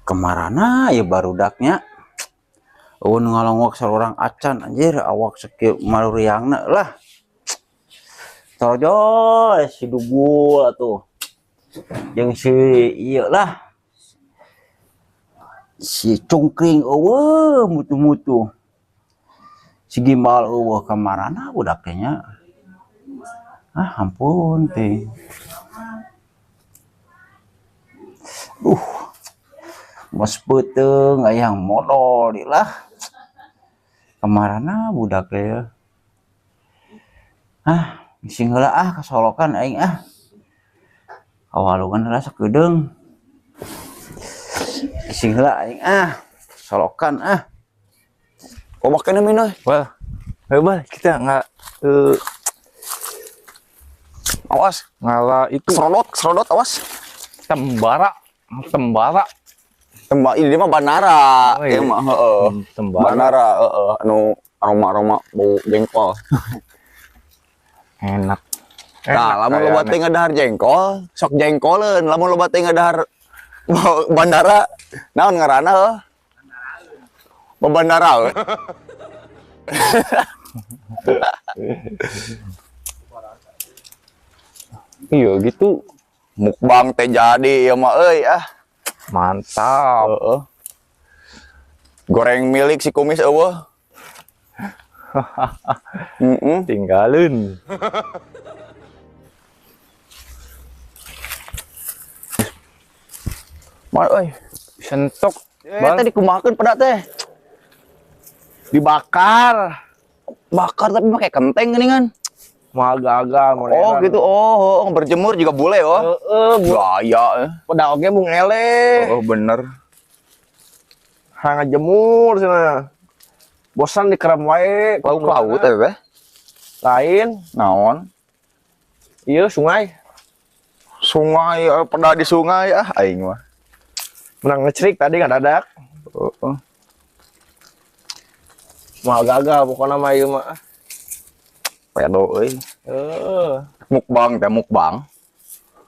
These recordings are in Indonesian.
Kemarana ya barudaknya. Eueun ngalongok sarurang acan anjir awak sakieu maruriangna lah. Tojo si dugul atuh. Jeung si ieu lah. Si cungkring eueuh mutu-mutu. Si gimbal eueuh kemarana budak teh nya. Ah ampun teh. Mas peuteung aya modal di lah. Kemarana budak teh. Sing heula kasolokan aing Awalungan heula sakedeung. Sing heula aing solokan Kobak kena minum. Wah, hebat kita nggak Awas, ngalah itu serodot awas. tembara. Ini mah Banara. Oh, iya. Ieu mah Tembara. Banara anu aroma-aroma bau jengkol. Enak. Nah, lamun loba teh ngadahar jengkol, sok jengkoleun. Lamun loba teh ngadahar bandara, naon ngaranna heuh? Bandara. Iya gitu. Mukbang teh jadi ieu mah euy Mantap. Goreng milik si kumis eueuh. Tinggalin. Mal euy. Sentok. Tadi kumahakeun pada teh. Dibakar. Bakar tapi pakai kenteng geuningan. Mah gagal. Oh gitu. Oh, berjemur juga boleh gaya. Pada oge mung ele. Oh bener. Hanga jemur sana. Bosan di keram wae. Laut teh. Lain. Naon? Iya sungai. Sungai pada di sungai aing mah. Menang ngecerik tadi ngadadak. Mah gagal pokoknya mah ieu mah. Pedo euy. Mukbang.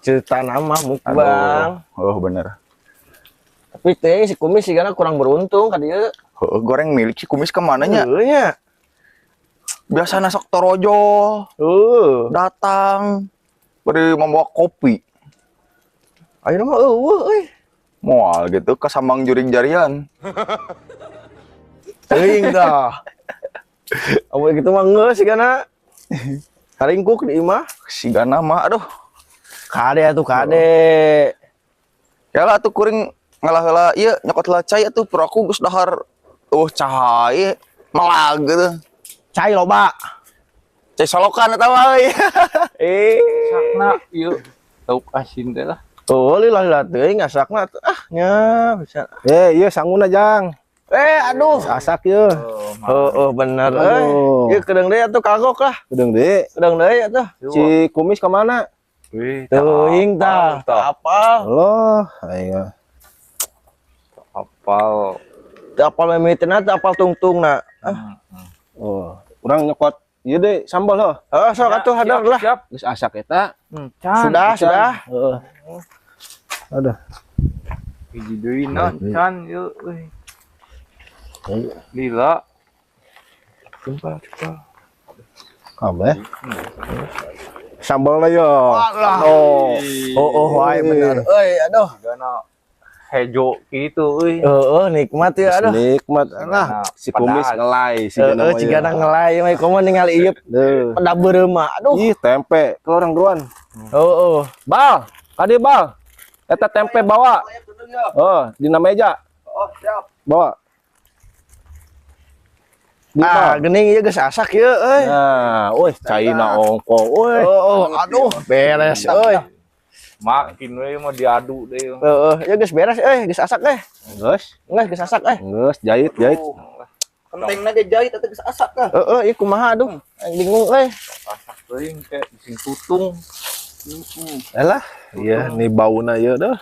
Cerita nama mukbang. Oh bener. Tapi teh si kumis sih karena kurang beruntung kan dia. Goreng milik si kumis kemana nya? Nya. Biasa sok torojo. Datang. Beri membawa kopi. Ayo mah euy. Moal gitu ke sambang juring jarian. Teuing dah. Amun gitu mah geus sih kana. Karingkuk di imah. Sigana mah aduh. Kade atuh kade. Ya lah tuh kuring ngalah heula ieu nyokot heula cai atuh pur aku geus dahar cai melag gitu. Cai loba. Cai solokan eta mah euy. Sakna ieu lauk asin teh lah. Oh lila teuing ngasakna nya bisa. Ieu sanguna jang. Aduh asak ieu. Bener ieu kedeung deui atuh kagok lah. Kedeung deui atuh. Si kumis ka mana? Teuing tah. Apal. Loh, aya. Apal. Teu apal mimiteuna teu apal tungtungna. Urang nyokot ieu deui sambal heuh. Sok atuh hadar lah. Geus asak eta. Sudah. Aduh. Hiji deui can ieu euy. Lila. Coba. Kabeh. Sambalna yo. Wae bener. Euy, aduh. Gana hejo kitu euy. Nikmat ya aduh. Nikmat lah. Si kumis ngelai si gana ngelai mah komo ningali ieu. Pada beureuma. Aduh. Ih, tempe kelorang duan. Bal. Kadi bal. Eta tempe bawa. Dina meja. Siap. Bawa. Gening ieu geus asak ieu euy. Nah, caina ongko euy. Aduh, beres euy. Makin we mah diadu deui. Ya geus beres geus asak Geus asak Geus jahit. Kentengna ge jahit atuh geus asak ieu kumaha aduh. Bingung Asak teuing kayak bikin tutung. Alah, iya nih bauna ieu dah.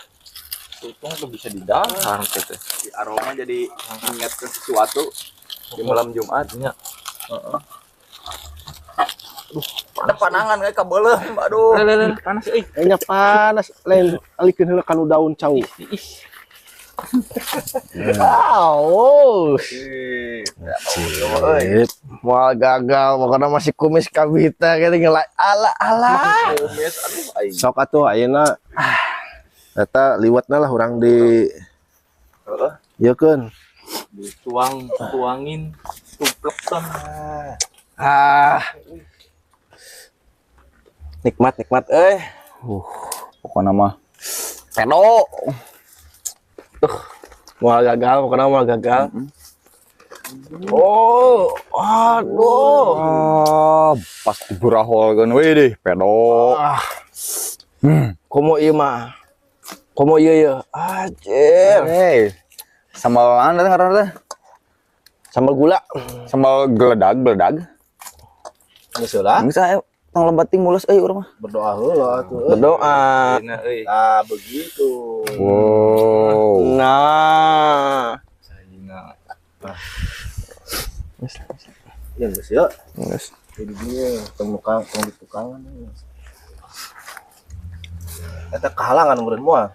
Tutung tuh bisa didahar gitu. Aroma jadi ingat ke sesuatu di malam Jumatnya. Ada panangan kayak kabeleuh, aduh. Panas euy. Nya panas, lain alikeun heula kanu daun cau. Oh, mau gagal, pokoknya masih kumis kabita kayak ngelak ala. Sok atuh ayeuna eta liwatna lah urang di ieu keun. Tuangin tupleksan. Nikmat Pokoknya mah pedo. mau gagal. Oh, aduh. Pas diburahol kan we deh pedo. Komo ieu mah. Komo ieu anjir. Hey. Sambal anu ngaranna teh? Sambal gula. Sambal geledag. Geus lah. Bisa tong lebating mulus euy urang mah. Berdoa heula atuh. Berdoa. Nah, begitu. Wow. Nah. Ya geus ya. Geus. Jadi dia tong di tukangan. Eta kehalangan meureun moal.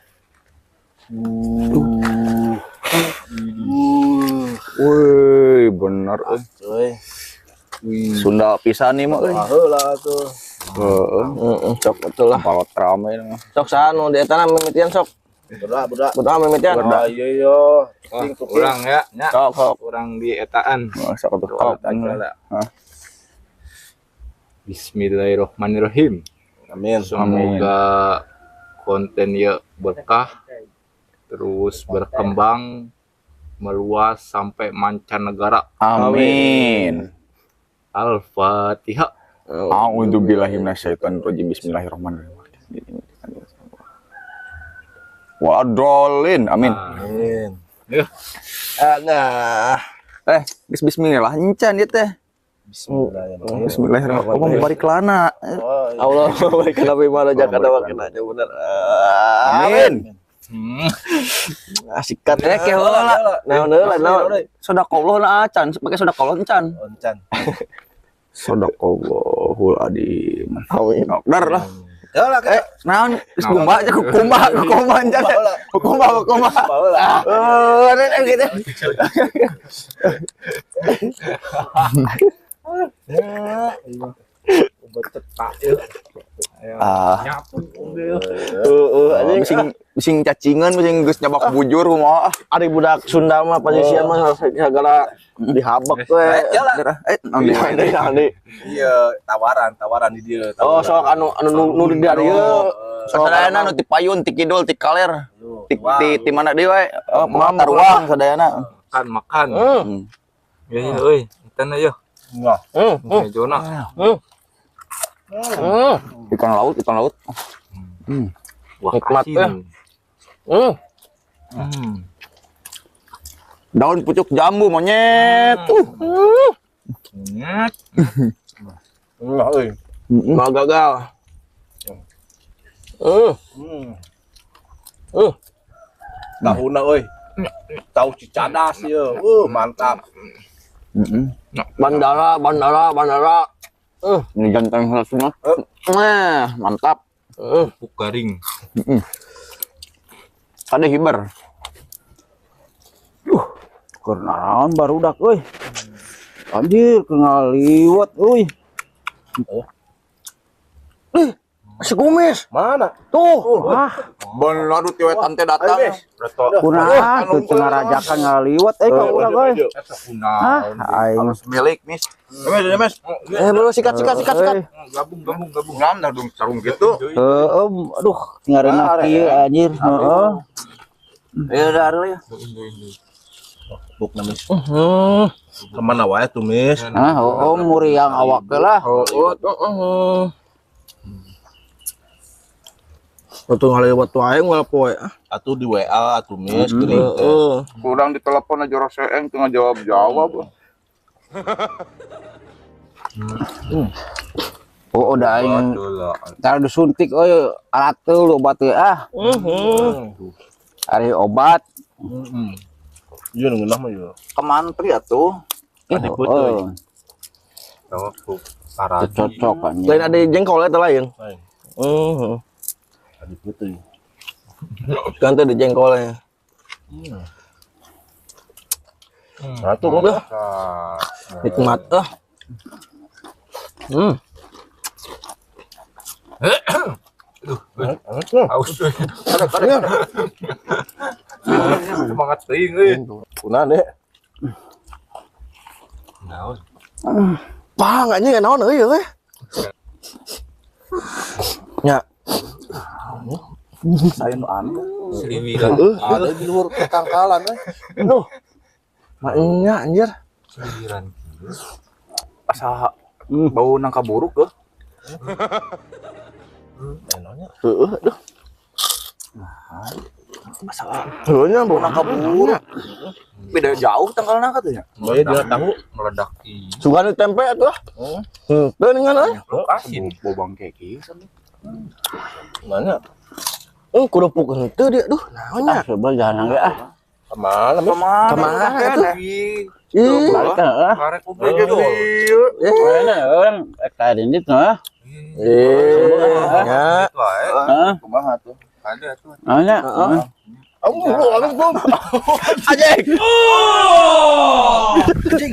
Woi, bener euy. Euy. Sunda pisan nih mah euy. Heula atuh. Heeh. Sok betul lah. Palot rame mah. Sok sanu di eta mimitian sok. Berdoa mimitian. Iya. Urang ya, nya. Sok. Urang di etaan. Sok atuh. Sok. Bismillahirrahmanirrahim. Amin. Semoga konten ya berkah, terus berkembang, meluas sampai mancanegara. Amin. Al-Fatihah. A'udzubillahi minasyaitonir rajim. Bismillahirrahmanirrahim. Wadolin. Amin. Amin. Ya. Nah. Bismillah encan ieu teh. Bismillahirrahmanirrahim. Bari kelana. Allah baik nabi mana Jakarta makin aja bener. Amin. Asikat Ke heula. naon heula. Sedekah na acan, pakai sedekah encan. Oncan. Sadaqallahul adzim. Amin. Dar lah. Heula ke. Naon geus kumaha aja kumaha encan. Kumaha. Gitu. Bising cacingan, bising geus nyabak bujur kumaha. Ari budak Sunda mah panyisian mah segala dihabak we. Iya, tawaran di dia. Oh, sok anu nu di dieu. Sadayana nu ti payun, ti kidul, ti kaler. Ti mana deui we? Pengantar uang sadayana. Makan. Ya euy, etan aya. Enggak. Jona. Ikan laut. Wah, Nikmat asin. Daun pucuk jambu monyet. Enggak euy. Mau gagal. Tahuna euy. Tahu cicadas ieu. Mantap. Bandara. Ini jantan semua. Nah, mantap. Buk garing. Ada hiber. Kenaon barudak euy. Anjir, ngaliwat euy. Sekumis. Mana? Tuh. Bener tuh wetan teh datang. Kunaha tuh tengah rajakan ngaliwat ka urang euy. Aing Milik, Mis. Mes. Belum sikat. Gabung. Ngam dah dong sarung gitu. Aduh, tinggalin kieu anjir. Heeh. Ya udah ya. Buk na Mis. Kemana wae tuh Mis? Muriang awak lah. Atuh ngalewat wae ngalapoe. Atuh di WA atuh Mis geuning teh. Kurang ditelepon aja Roseeng tengah jawab. Udah aing cara disuntik euy alat teu obat teh Ari obat. Ieu nu ngeunah mah ieu. Kemantri atuh. Adi puteuy. Tawa ku parah. Cocok kan. Lain ada jengkol eta lain. Lain. Adi puteuy. Kan teh di jengkolnya. Satu udah. Nikmat Aus. Ada. Semangat teuing euy. Punah deh. Naon? Pah enggak nya naon euy euy. Nya. Saya nu anu. Seliwiran. Ada di luar ketangkalan euy. Aduh. Maknya anjir. Seliwiran. Asa bau nangka buruk ke? Heeh, aduh. Masalah Heunya bau nangka buruk. Beda jauh tanggal nangka tuh ya. Bae dia tahu Meledak di sugan tempe atuh. Teu ningan euy. asin. Bau bangke kieu sampe. Mana? Kerupuk henteu dia. Duh, naonnya? Coba jangan ge ah. Kemana? Kemana Atuh? Ih, balik ah. Karek oge jadi. Mana orang tadi ini tuh. Ya. Kumaha tuh? Ada tuh. Ada. Ajek. Oh! Anjing.